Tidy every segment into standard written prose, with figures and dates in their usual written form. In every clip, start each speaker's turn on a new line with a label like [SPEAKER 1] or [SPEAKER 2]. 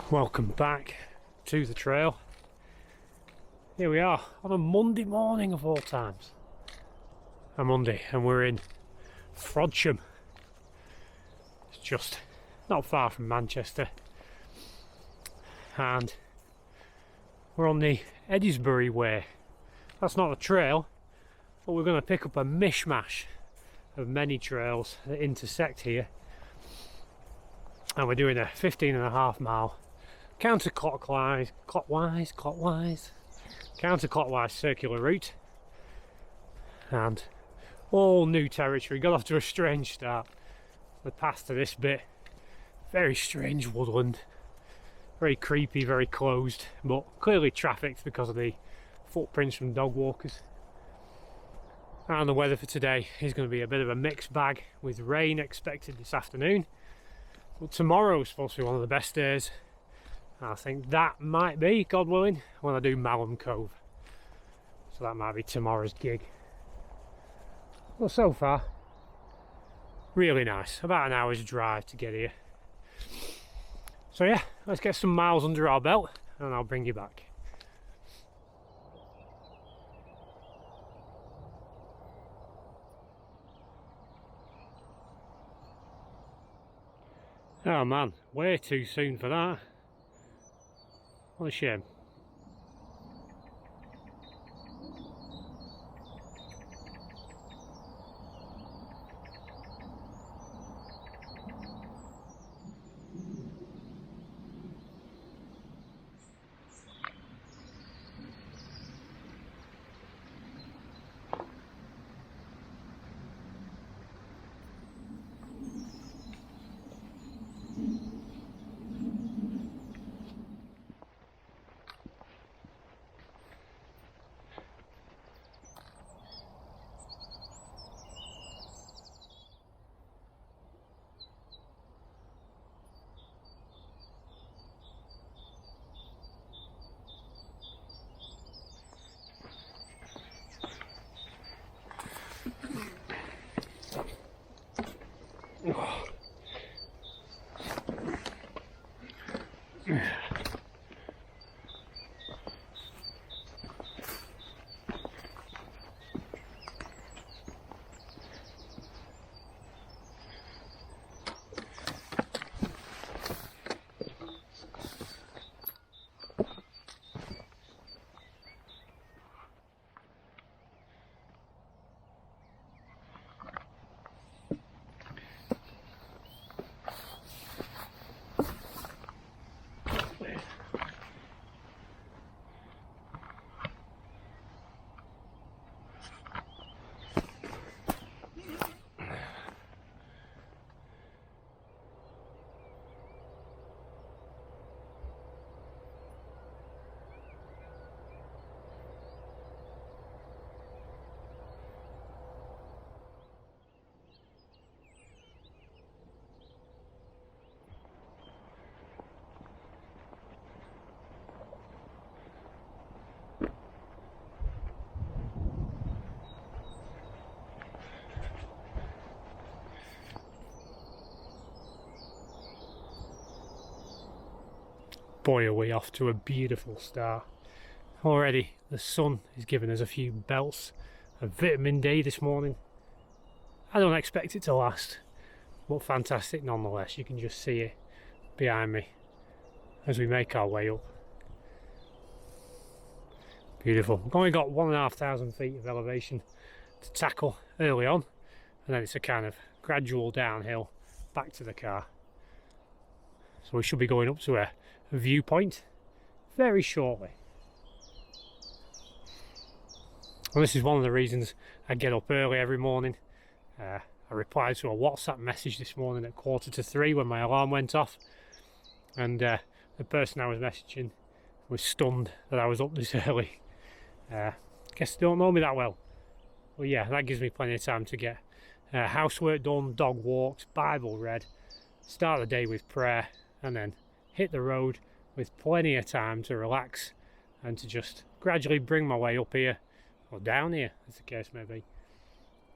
[SPEAKER 1] Welcome back to the trail. Here we are on a Monday morning of all times. A Monday, and we're in Frodsham. It's just not far from Manchester. And we're on the Edisbury Way. That's not a trail, but we're going to pick up a mishmash of many trails that intersect here. And we're doing a 15.5 mile counterclockwise circular route, and all new territory. Got off to a strange start. The path to this bit, very strange woodland, very creepy, very closed, but clearly trafficked because of the footprints from dog walkers. And the weather for today is going to be a bit of a mixed bag, with rain expected this afternoon, but tomorrow is supposed to be one of the best days. I think that might be, God willing, when I do Malham Cove. So that might be tomorrow's gig. Well, so far, really nice. About an hour's drive to get here. So yeah, let's get some miles under our belt and I'll bring you back. Oh man, way too soon for that. What a shame. Boy, are we off to a beautiful start. Already the sun is giving us a few belts of vitamin D this morning. I don't expect it to last, but fantastic nonetheless. You can just see it behind me as we make our way up. Beautiful. We've only got 1,500 feet of elevation to tackle early on, and then it's a kind of gradual downhill back to the car. So we should be going up to a viewpoint very shortly. Well, this is one of the reasons I get up early every morning. I replied to a WhatsApp message this morning at 2:45 when my alarm went off, and the person I was messaging was stunned that I was up this early. Guess they don't know me that well. Well, yeah, that gives me plenty of time to get housework done, dog walks, Bible read, start the day with prayer, and then hit the road with plenty of time to relax and to just gradually bring my way up here, or down here as the case may be,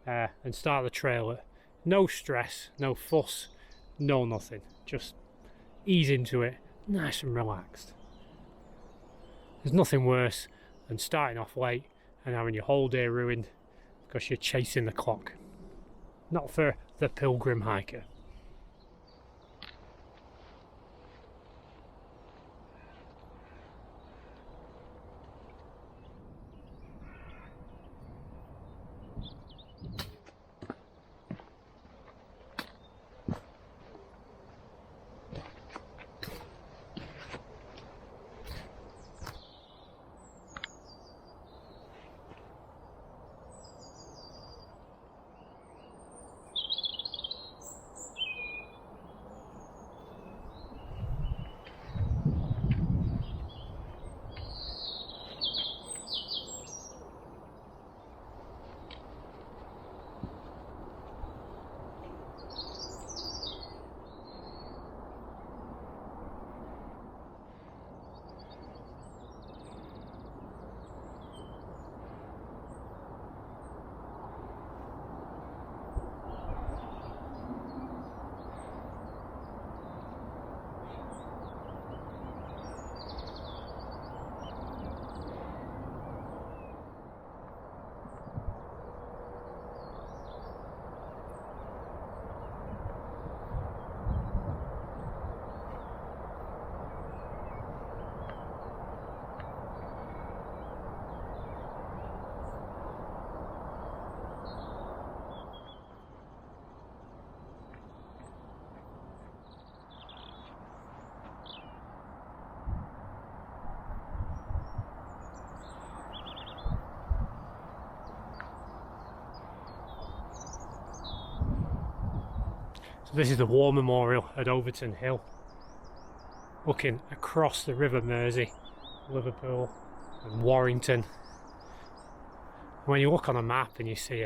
[SPEAKER 1] and start the trail at no stress, no fuss, no nothing. Just ease into it, nice and relaxed. There's nothing worse than starting off late and having your whole day ruined because you're chasing the clock. Not for the Pilgrim hiker. So this is the War Memorial at Overton Hill, looking across the River Mersey, Liverpool and Warrington. When you look on a map and you see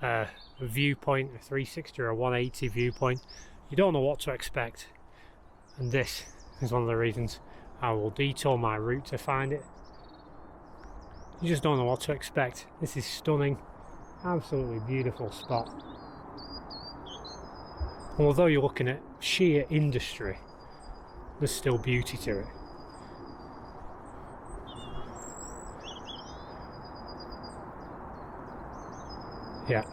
[SPEAKER 1] a viewpoint, a 360 or a 180 viewpoint, you don't know what to expect. And this is one of the reasons I will detour my route to find it. You just don't know what to expect. This is stunning, absolutely beautiful spot. Although you're looking at sheer industry, there's still beauty to it. Yeah,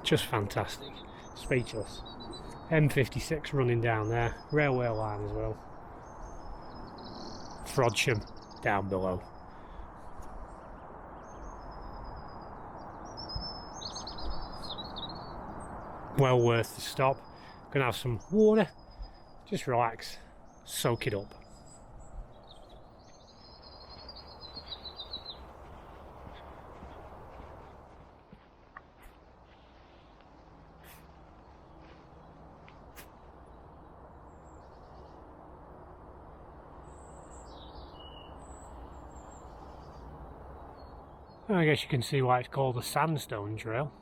[SPEAKER 1] just fantastic. Speechless. M56 running down there, railway line as well. Frodsham down below. Well worth the stop. Gonna have some water, just relax, soak it up. I guess you can see why it's called the Sandstone Trail.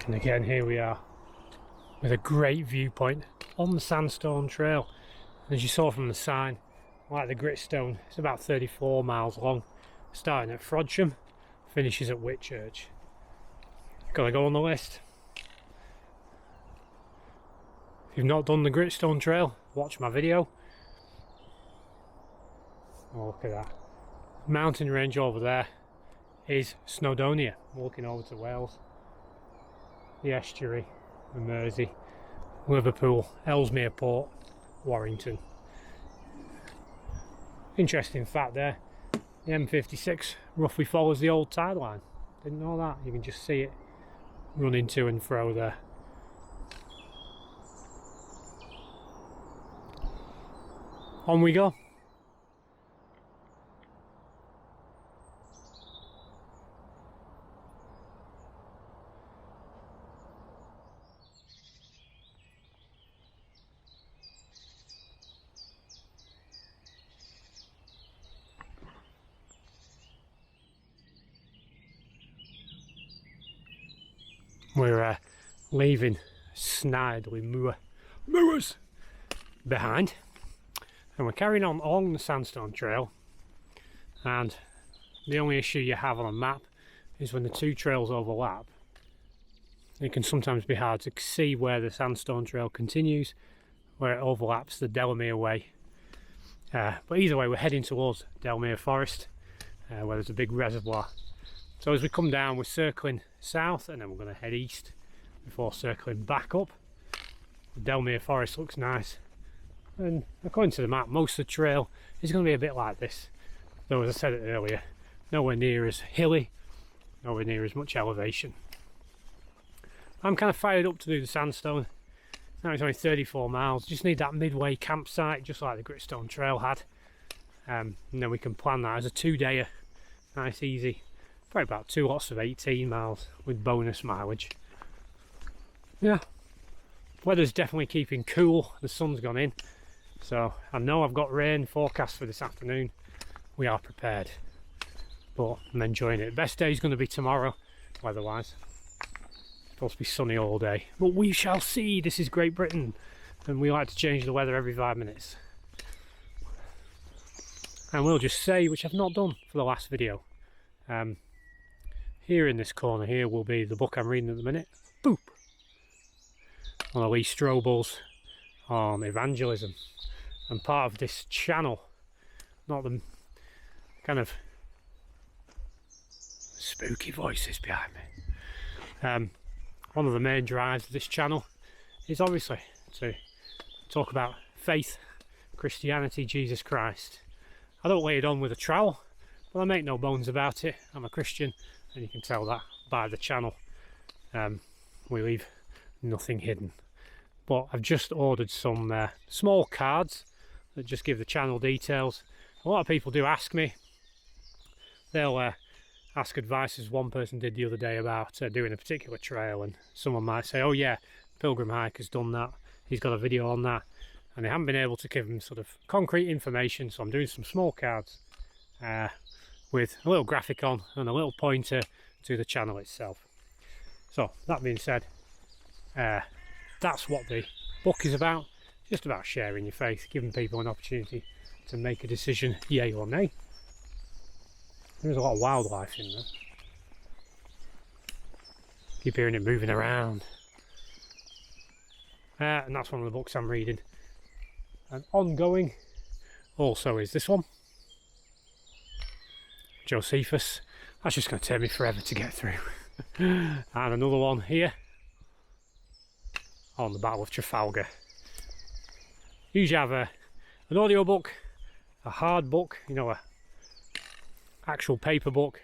[SPEAKER 1] And again, here we are with a great viewpoint on the Sandstone Trail. As you saw from the sign, like the Gritstone, it's about 34 miles long, starting at Frodsham, finishes at Whitchurch. Gotta go on the list. If you've not done the Gritstone Trail, watch my video. Oh, look at that. Mountain range over there is Snowdonia, walking over to Wales. The estuary, the Mersey, Liverpool, Ellesmere Port, Warrington. Interesting fact there, the M56 roughly follows the old tide line. Didn't know that. You can just see it running to and fro there. On we go. We're leaving Snidely Moors behind, and we're carrying on along the Sandstone Trail. And the only issue you have on a map is when the two trails overlap, it can sometimes be hard to see where the Sandstone Trail continues, where it overlaps the Delamere Way. But either way, we're heading towards Delamere Forest, where there's a big reservoir. So as we come down, we're circling south, and then we're going to head east before circling back up. The Delamere Forest looks nice, and according to the map, most of the trail is going to be a bit like this. Though, as I said earlier, nowhere near as hilly, nowhere near as much elevation. I'm kind of fired up to do the Sandstone. Now it's only 34 miles, just need that midway campsite, just like the Gritstone Trail had. And then we can plan that as a 2-dayer, nice easy. Probably about 2 lots of 18 miles with bonus mileage. Yeah, weather's definitely keeping cool, the sun's gone in, so I know I've got rain forecast for this afternoon. We are prepared, but I'm enjoying it. Best day is going to be tomorrow, weather-wise. It's supposed to be sunny all day, but we shall see. This is Great Britain, and we like to change the weather every 5 minutes. And we'll just say, which I've not done for the last video, here in this corner here will be the book I'm reading at the minute. Boop! One of Lee Strobel's on evangelism. And part of this channel, not the kind of spooky voices behind me. One of the main drives of this channel is obviously to talk about faith, Christianity, Jesus Christ. I don't lay it on with a trowel, but I make no bones about it. I'm a Christian, and you can tell that by the channel. We leave nothing hidden. But I've just ordered some small cards that just give the channel details. A lot of people do ask me. They'll ask advice, as one person did the other day, about doing a particular trail, and someone might say, oh yeah, Pilgrim hiker's done that, he's got a video on that, and they haven't been able to give them sort of concrete information, so I'm doing some small cards with a little graphic on and a little pointer to the channel itself. So that being said, that's what the book is about. Just about sharing your faith, giving people an opportunity to make a decision, yay or nay. There's a lot of wildlife in there. Keep hearing it moving around. And that's one of the books I'm reading. And ongoing also is this one, Josephus. That's just going to take me forever to get through. And another one here on the Battle of Trafalgar. Usually have an audio book, a hard book, you know, a actual paper book,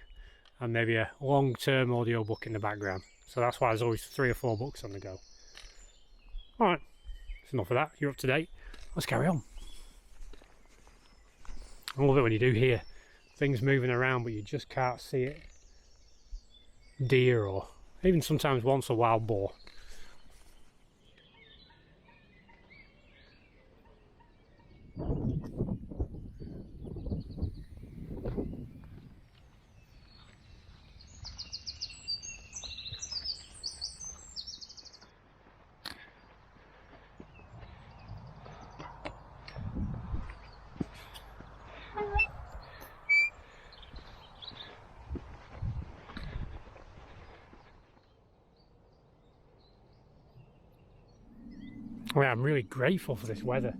[SPEAKER 1] and maybe a long-term audio book in the background. So that's why there's always 3 or 4 books on the go. Alright, that's enough of that. You're up to date. Let's carry on. I love it when you do hear things moving around but you just can't see it. Deer, or even sometimes once a wild boar. Well, I'm really grateful for this weather.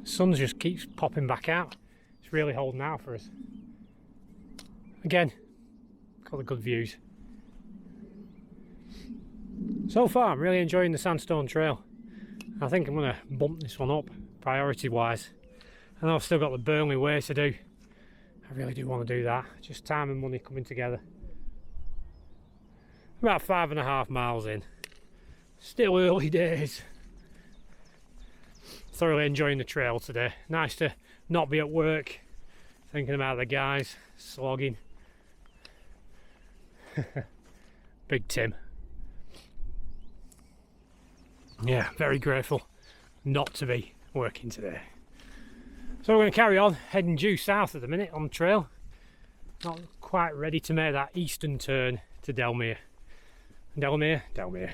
[SPEAKER 1] The sun just keeps popping back out. It's really holding out for us. Again, got the good views. So far, I'm really enjoying the Sandstone Trail. I think I'm going to bump this one up, priority-wise. I know I've still got the Burnley Way to do. I really do want to do that. Just time and money coming together. About 5.5 miles in. Still early days. Thoroughly enjoying the trail today. Nice to not be at work thinking about the guys slogging. Big Tim. Yeah, very grateful not to be working today. So we're going to carry on, heading due south at the minute on the trail. Not quite ready to make that eastern turn to Delamere. Delamere.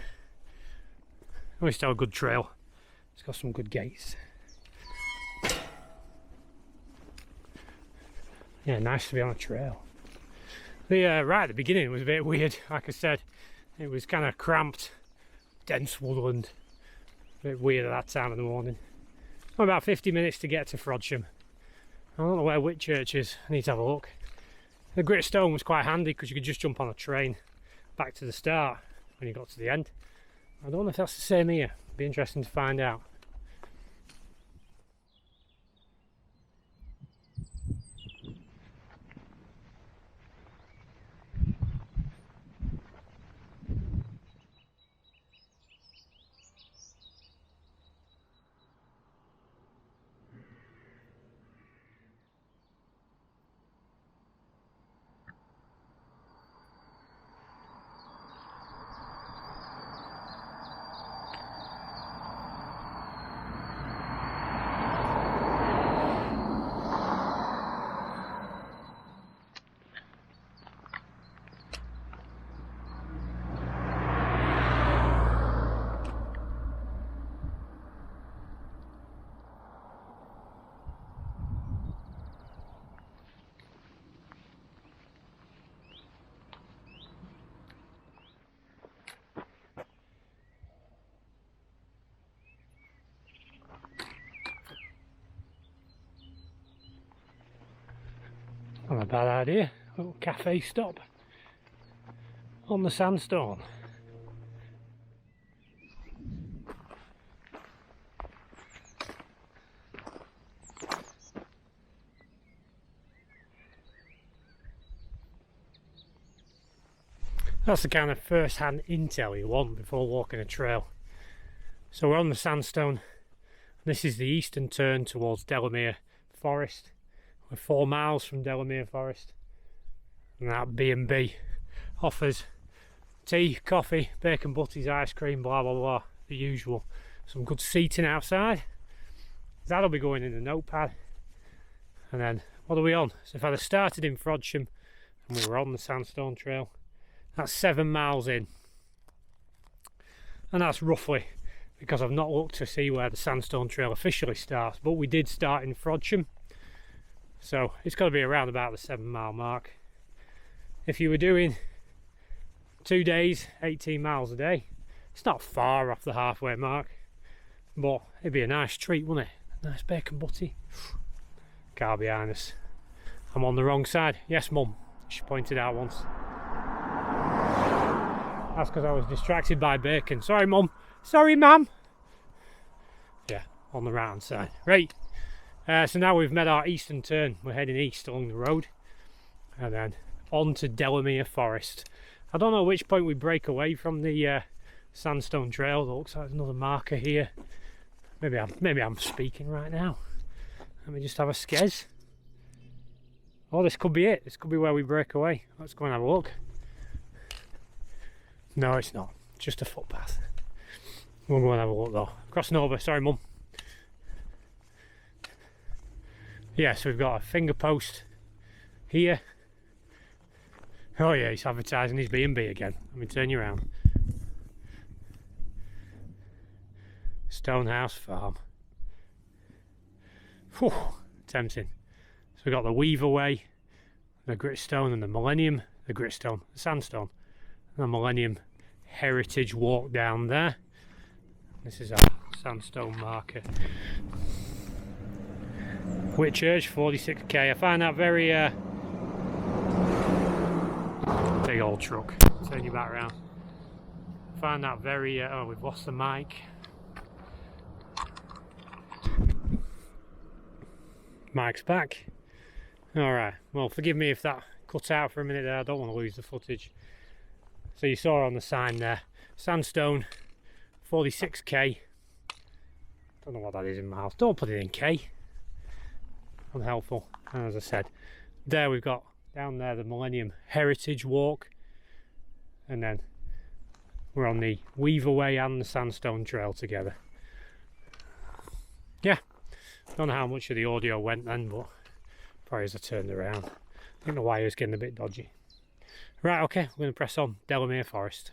[SPEAKER 1] Oh, it's still a good trail. It's got some good gates. Yeah, nice to be on a trail. The right at the beginning was a bit weird. Like I said, it was kind of cramped, dense woodland. A bit weird at that time of the morning. About 50 minutes to get to Frodsham. I don't know where Whitchurch is. I need to have a look. The Grit Stone was quite handy because you could just jump on a train back to the start when you got to the end. I don't know if that's the same here. It'd be interesting to find out. Not a bad idea. A little cafe stop on the Sandstone. That's the kind of first-hand intel you want before walking a trail. So we're on the Sandstone. This is the eastern turn towards Delamere Forest. We're 4 miles from Delamere Forest, and that B&B offers tea, coffee, bacon butties, ice cream, blah blah blah, the usual. Some good seating outside. That'll be going in the notepad. And then what are we on? So if I'd have started in Frodsham and we were on the Sandstone Trail, that's 7 miles in, and that's roughly, because I've not looked to see where the Sandstone Trail officially starts, but we did start in Frodsham. So it's got to be around about the 7 mile mark. If you were doing 2 days, 18 miles a day, it's not far off the halfway mark, but it'd be a nice treat, wouldn't it? A nice bacon butty. Car behind us. I'm on the wrong side. Yes, Mum, she pointed out once. That's because I was distracted by bacon. Sorry, Mum. Sorry, Mum. Yeah, on the right hand side. Right. So now we've made our eastern turn. We're heading east along the road and then on to Delamere Forest. I don't know which point we break away from the Sandstone Trail. There looks like there's another marker here. Maybe I'm speaking right now. Let me just have a skez. Oh, this could be it. This could be where we break away. Let's go and have a look. No, it's not. Just a footpath. We'll go and have a look though. Crossing over. Sorry, Mum. Yeah, so we've got a finger post here. Oh yeah, he's advertising his B&B again. Let me turn you around. Stonehouse Farm. Whew, tempting. So we've got the Weaver Way, the Gritstone and the Millennium, the Gritstone, the Sandstone, and the Millennium Heritage Walk down there. This is our Sandstone marker. Whitchurch 46k. I find that very big old truck. Turn you back around. I find that very oh, we've lost the mic. Mic's back. Alright, well forgive me if that cut out for a minute there, I don't want to lose the footage. So you saw on the sign there, Sandstone 46k. Don't know what that is in miles, don't put it in k. Unhelpful. And as I said, there we've got down there the Millennium Heritage Walk, and then we're on the Weaver Way and the Sandstone Trail together. Yeah, don't know how much of the audio went then, but probably as I turned around. I think the wire's getting a bit dodgy. Right, okay, we're going to press on Delamere Forest.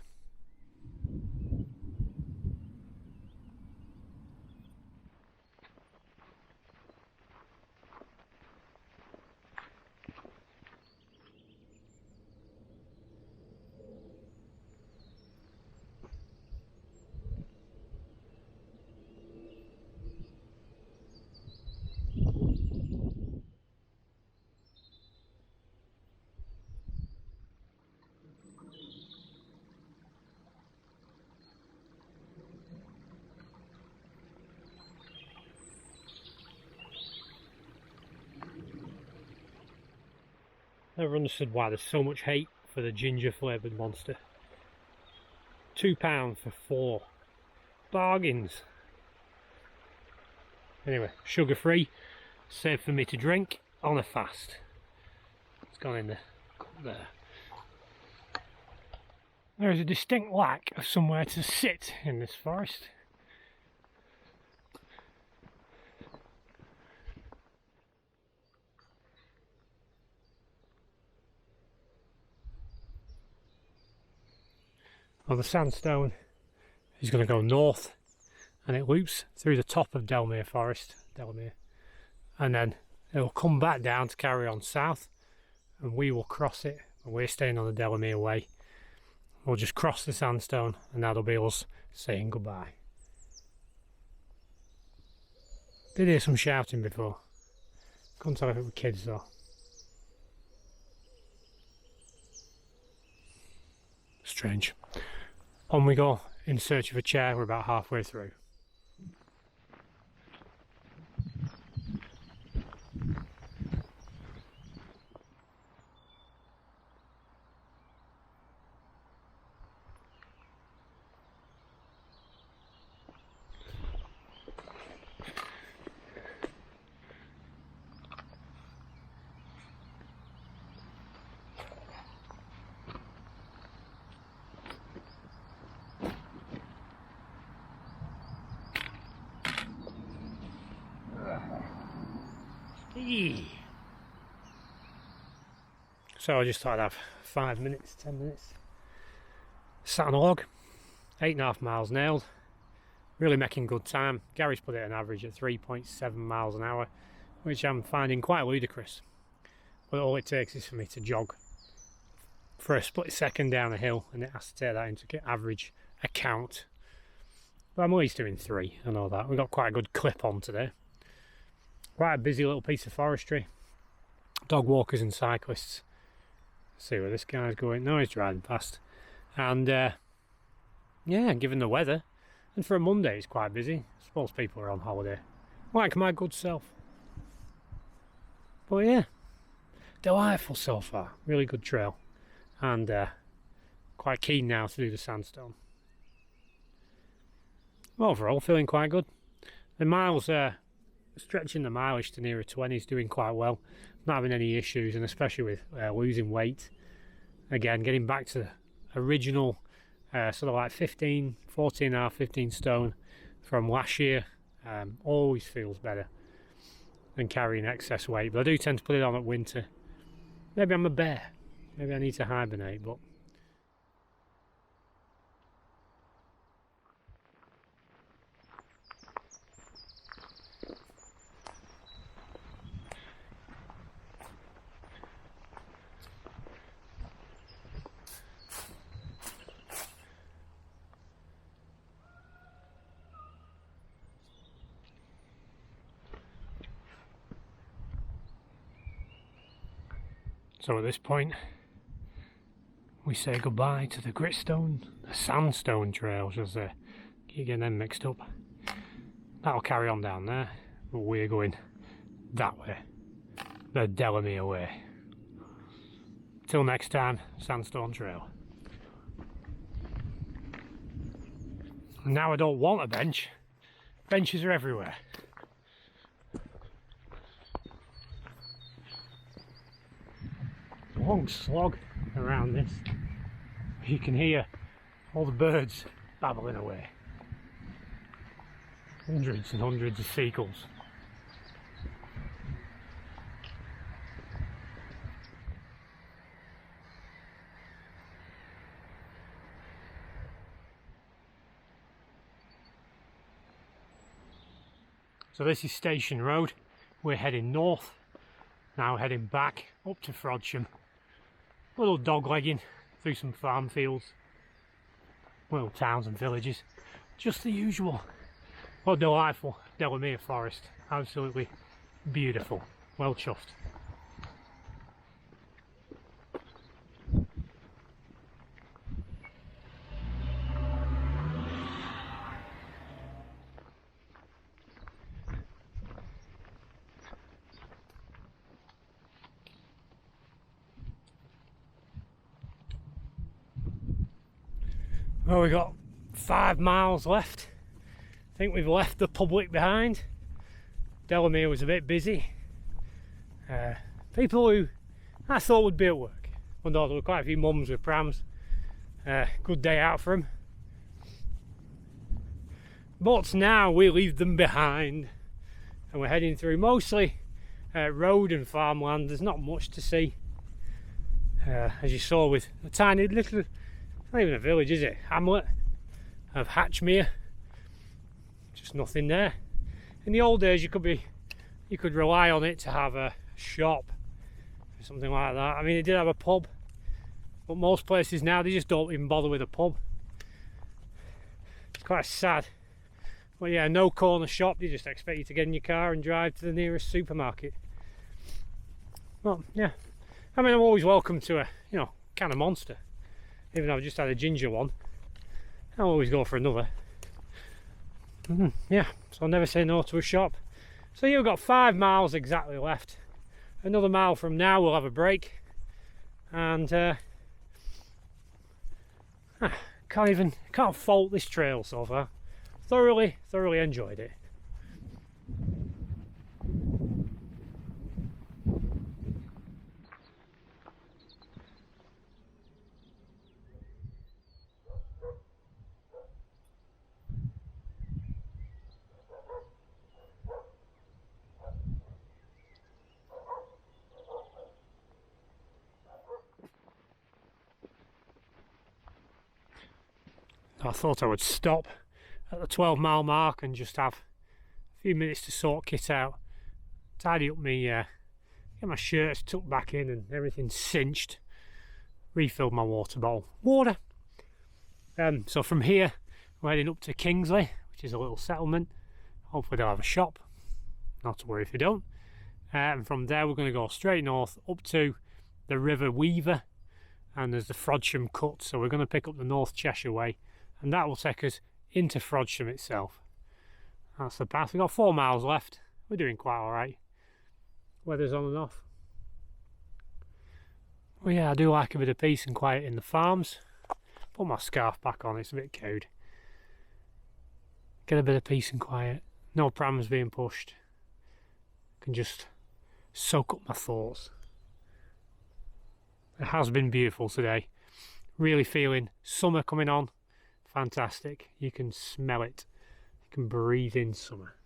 [SPEAKER 1] Never understood why there's so much hate for the ginger flavoured monster. £2 for 4. Bargains. Anyway, sugar free, safe for me to drink on a fast. It's gone in the cup there. There is a distinct lack of somewhere to sit in this forest. Well, the Sandstone is going to go north and it loops through the top of Delamere Forest, and then it'll come back down to carry on south, and we will cross it, and we're staying on the Delamere Way. We'll just cross the Sandstone and that'll be us saying goodbye. Did hear some shouting before. Couldn't tell if it were kids though. Strange. On we go in search of a chair. We're about halfway through. So I just thought I'd have 5 minutes, 10 minutes. Sat on a log, 8.5 miles nailed. Really making good time. Gary's put it an average at 3.7 miles an hour, which I'm finding quite ludicrous. But all it takes is for me to jog for a split second down a hill, and it has to take that into average account. But I'm at least doing 3, I know that. We've got quite a good clip on today. Quite a busy little piece of forestry. Dog walkers and cyclists. See where this guy's going. No, he's driving past. And yeah, given the weather, and for a Monday it's quite busy. I suppose people are on holiday, like my good self. But yeah, delightful so far. Really good trail, and quite keen now to do the Sandstone. Overall, feeling quite good. The miles stretching the mileage to nearer 20 is doing quite well, not having any issues, and especially with losing weight. Again, getting back to original sort of like 15 stone from last year. Always feels better than carrying excess weight, but I do tend to put it on at winter. Maybe I'm a bear, maybe I need to hibernate, but So at this point, we say goodbye to the Sandstone Trail, should I say. Keep getting them mixed up. That'll carry on down there, but we're going that way, the Delamere way. Till next time, Sandstone Trail. And now I don't want a bench. Benches are everywhere. Long slog around this. You can hear all the birds babbling away. Hundreds and hundreds of seagulls. So this is Station Road. We're heading north, now heading back up to Frodsham. A little dog legging through some farm fields, little towns and villages. Just the usual. What delightful Delamere Forest. Absolutely beautiful. Well chuffed. Well, we've got 5 miles left. I think we've left the public behind. Delamere was a bit busy. People who I thought would be at work. Well, no, there were quite a few mums with prams. Good day out for them. But now we leave them behind. And we're heading through mostly road and farmland. There's not much to see. As you saw with a tiny little, not even a village, is it? Hamlet of Hatchmere. Just nothing there. In the old days, you could rely on it to have a shop or something like that. I mean, it did have a pub, but most places now they just don't even bother with a pub. It's quite sad. But yeah, no corner shop. They just expect you to get in your car and drive to the nearest supermarket. Well, yeah. I mean, I'm always welcome to a can of Monster. Even though I've just had a ginger one, I'll always go for another. Yeah, so I'll never say no to a shop. So you've got 5 miles exactly left. Another mile from now we'll have a break. And can't fault this trail so far. Thoroughly enjoyed it. I thought I would stop at the 12-mile mark and just have a few minutes to sort kit out, tidy up me, get my shirts tucked back in and everything cinched, refilled my water bottle. Water! So from here we're heading up to Kingsley, which is a little settlement. Hopefully they'll have a shop, not to worry if they don't. And from there we're going to go straight north up to the River Weaver, and there's the Frodsham cut, so we're going to pick up the North Cheshire way, and that will take us into Frodsham itself. That's the path. We've got 4 miles left. We're doing quite alright. Weather's on and off. Well, yeah, I do like a bit of peace and quiet in the farms. Put my scarf back on, it's a bit cold. Get a bit of peace and quiet. No prams being pushed. Can just soak up my thoughts. It has been beautiful today. Really feeling summer coming on. Fantastic. You can smell it. You can breathe in summer.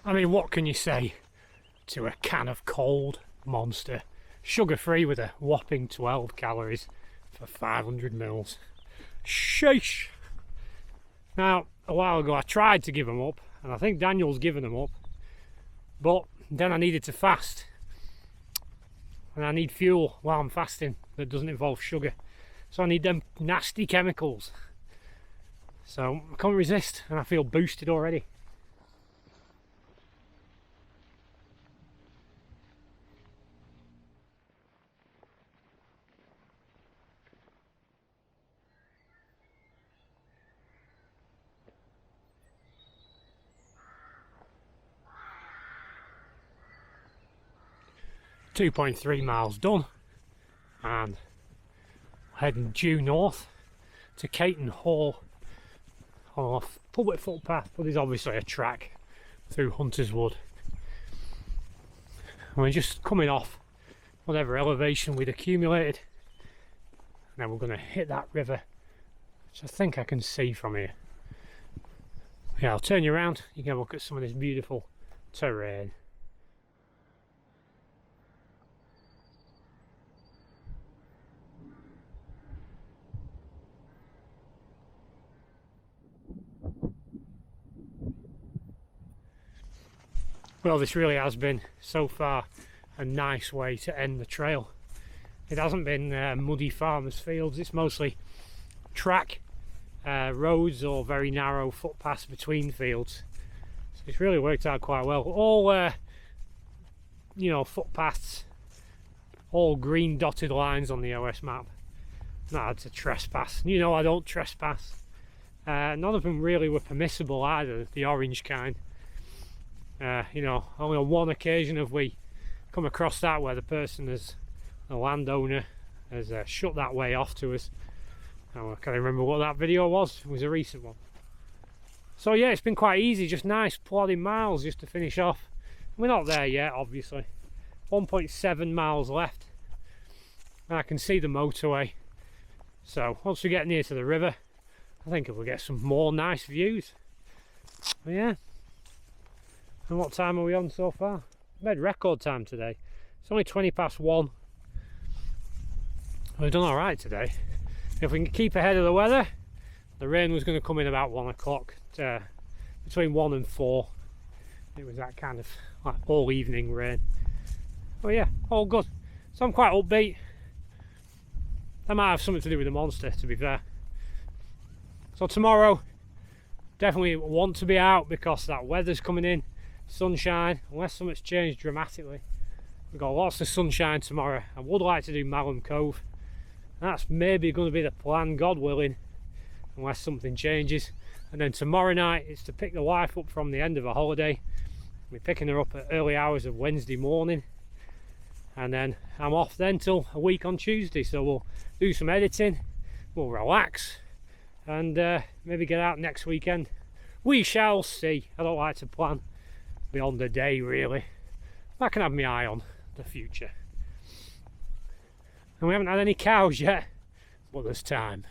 [SPEAKER 1] I mean, what can you say to a can of cold Monster? Sugar-free with a whopping 12 calories for 500 mils. Sheesh! Now, a while ago I tried to give them up, and I think Daniel's given them up, but then I needed to fast. And I need fuel while I'm fasting that doesn't involve sugar. So I need them nasty chemicals. So I can't resist, and I feel boosted already. .3 miles done, and heading due north to Caton Hall on a public footpath, but there's obviously a track through Hunter's Wood. And we're just coming off whatever elevation we'd accumulated, and then we're going to hit that river, which I think I can see from here. Yeah, I'll turn you around, you can have a look at some of this beautiful terrain. Well, this really has been, so far, a nice way to end the trail. It hasn't been muddy farmers' fields, it's mostly track, roads or very narrow footpaths between fields. So it's really worked out quite well. All, you know, footpaths, all green dotted lines on the OS map. Not had to trespass. You know I don't trespass. None of them really were permissible either, the orange kind. You know, only on one occasion have we come across that where the person, the landowner, has shut that way off to us. I can't remember what that video was. It was a recent one. So yeah, it's been quite easy, just nice plodding miles just to finish off. We're not there yet, obviously. 1.7 miles left, and I can see the motorway. So once we get near to the river, I think we'll get some more nice views. But yeah. And what time are we on so far? Made record time today. It's only 1:20. We've done alright today. If we can keep ahead of the weather, the rain was going to come in about 1 o'clock, between 1 and 4. It was that kind of like all evening rain. But yeah, all good. So I'm quite upbeat. That might have something to do with the monster, to be fair. So tomorrow, definitely want to be out because that weather's coming in. Sunshine, unless something's changed dramatically. We've got lots of sunshine tomorrow. I would like to do Malham Cove. That's maybe going to be the plan, God willing, unless something changes. And then tomorrow night it's to pick the wife up from the end of a holiday. We're picking her up at early hours of Wednesday morning, and then I'm off then till a week on Tuesday. So we'll do some editing, we'll relax, and maybe get out next weekend. We shall see. I don't like to plan beyond a day really. I can have my eye on the future. And we haven't had any cows yet, but there's time.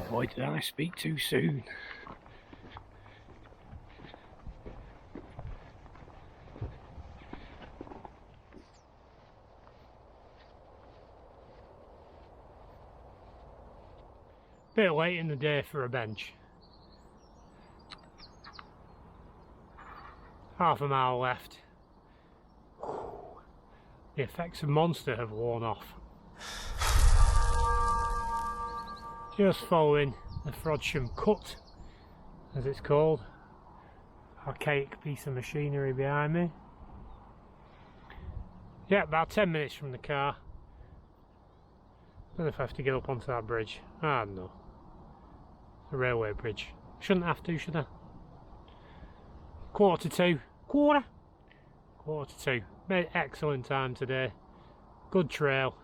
[SPEAKER 1] Boy, did I speak too soon. Bit late in the day for a bench. Half a mile left. The effects of Monster have worn off. Just following the Frodsham cut, as it's called. Archaic piece of machinery behind me. Yeah, about 10 minutes from the car. Don't know if I have to get up onto that bridge. I don't know. The railway bridge. Shouldn't have to, should I? 1:45. Quarter to 2. Made excellent time today. Good trail.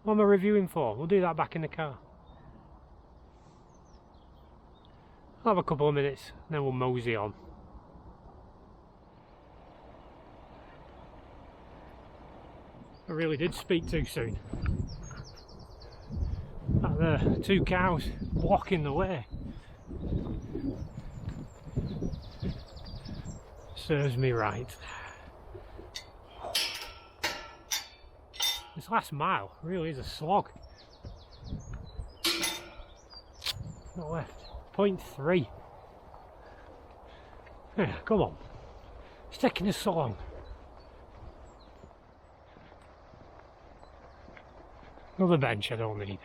[SPEAKER 1] What am I reviewing for? We'll do that back in the car. I'll have a couple of minutes, and then we'll mosey on. I really did speak too soon. That there, 2 cows blocking the way. Serves me right. This last mile really is a slog. Not left. 0.3. Yeah, come on. It's taking us so long. Another bench I don't need.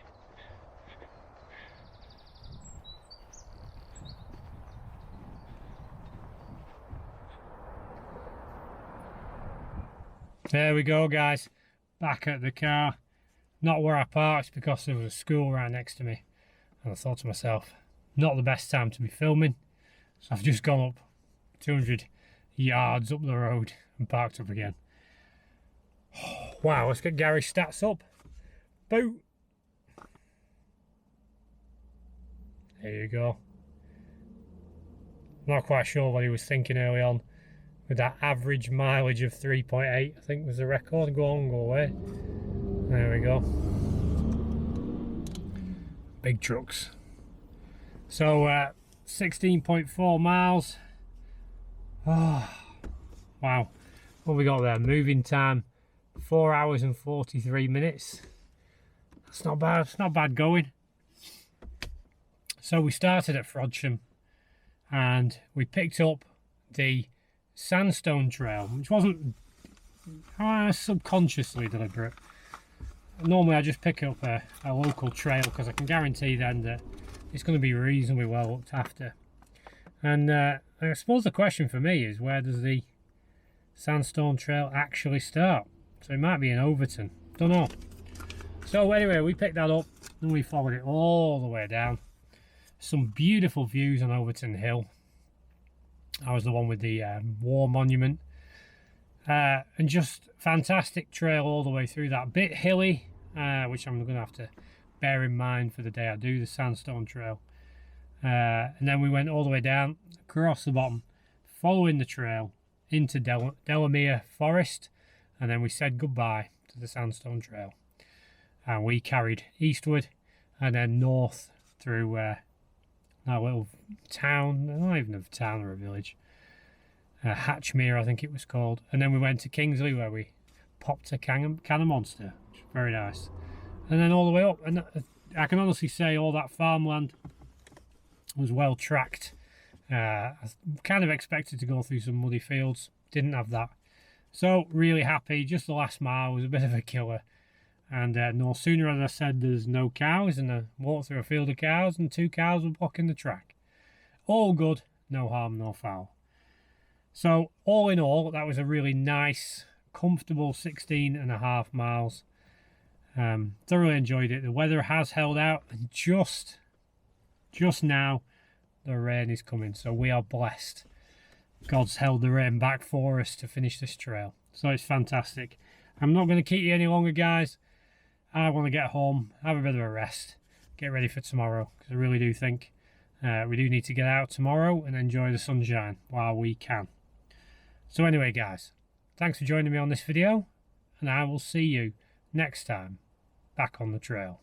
[SPEAKER 1] There we go, guys. Back at the car. Not where I parked because there was a school right next to me. And I thought to myself, not the best time to be filming. So I've just gone up 200 yards up the road and parked up again. Wow, let's get Gary's stats up. Boo! There you go. Not quite sure what he was thinking early on with that average mileage of 3.8, I think was the record. Go on, go away. There we go. Big trucks. So 16.4 miles. Oh, wow. What have we got there? Moving time 4 hours and 43 minutes. That's not bad. It's not bad going. So we started at Frodsham and we picked up the Sandstone Trail, which wasn't subconsciously deliberate. Normally I just pick up a local trail because I can guarantee then that it's going to be reasonably well looked after. And I suppose the question for me is, where does the Sandstone Trail actually start? So it might be in Overton, don't know. So anyway, we picked that up and we followed it all the way down. Some beautiful views on Overton Hill. I was the one with the war monument. And just fantastic trail all the way through that. Bit hilly, which I'm going to have to bear in mind for the day I do the Sandstone Trail. And then we went all the way down, across the bottom, following the trail into Delamere Forest. And then we said goodbye to the Sandstone Trail. And we carried eastward and then north through that little town, not even a town or a village, Hatchmere I think it was called, and then we went to Kingsley where we popped a can of Monster, which was very nice, and then all the way up. And I can honestly say all that farmland was well tracked. I kind of expected to go through some muddy fields, didn't have that, so really happy. Just the last mile was a bit of a killer. And no sooner, as I said, there's no cows, and I walked through a field of cows, and 2 cows were blocking the track. All good, no harm, no foul. So, all in all, that was a really nice, comfortable 16.5 miles. Thoroughly enjoyed it. The weather has held out, and just now, the rain is coming. So we are blessed. God's held the rain back for us to finish this trail. So it's fantastic. I'm not going to keep you any longer, guys. I want to get home, have a bit of a rest, get ready for tomorrow, because I really do think we do need to get out tomorrow and enjoy the sunshine while we can. So anyway, guys, thanks for joining me on this video, and I will see you next time back on the trail.